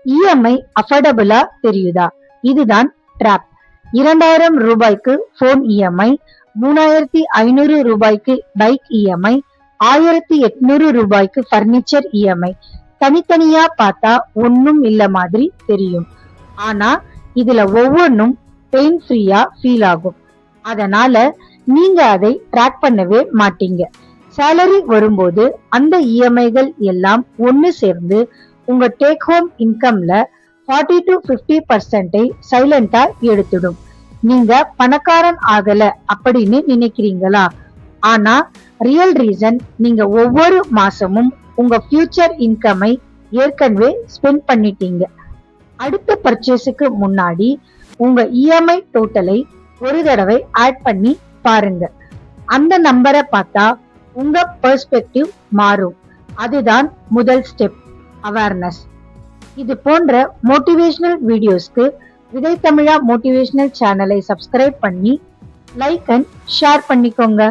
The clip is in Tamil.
இஎம்ஐ அஃபோர்டபுளா தெரியுதா? இதுதான் ட்ராப். 2000 ரூபாய்க்கு போன் இஎம்ஐ, 3500 ரூபாய்க்கு பைக் இஎம்ஐ, 1800 ரூபாய்க்கு பர்னிச்சர் இஎம்ஐ. தனித்தனியா பார்த்தா ஒண்ணும் இல்ல மாதிரி தெரியும். ஆனா இதுல ஒவ்வொன்னும் பெயின் ஃப்ரீயா ஃபீல் ஆகும். அதனால நீங்க அதை ட்ராக் பண்ணவே மாட்டீங்க. சேலரி வரும்போது அந்த இஎம்ஐகள் எல்லாம் ஒண்ணு சேர்ந்து உங்க டேக் ஹோம் இன்கம்ல 40 to 50% சைலண்டா எடுத்துடும். நீங்க பணக்காரன் ஆகல அப்படின்னு நினைக்கிறீங்களா? ஆனா ரியல் ரீசன், நீங்க ஒவ்வொரு மாசமும் உங்க ஃபியூச்சர் இன்கமை ஏற்கனவே ஸ்பெண்ட் பண்ணிட்டீங்க. அடுத்த பர்ச்சேஸுக்கு முன்னாடி உங்க இஎம்ஐ டோட்டலை ஒரு தடவை ஆட் பண்ணி பாருங்க. அந்த நம்பரை பார்த்தா உங்க பெர்ஸ்பெக்டிவ் மாறும். அதுதான் முதல் ஸ்டெப், அவேர்னஸ். இது போன்ற மோட்டிவேஷனல் வீடியோஸ்க்கு விதை தமிழா மோட்டிவேஷனல் சேனலை சப்ஸ்கிரைப் பண்ணி லைக் அண்ட் ஷேர் பண்ணிக்கோங்க.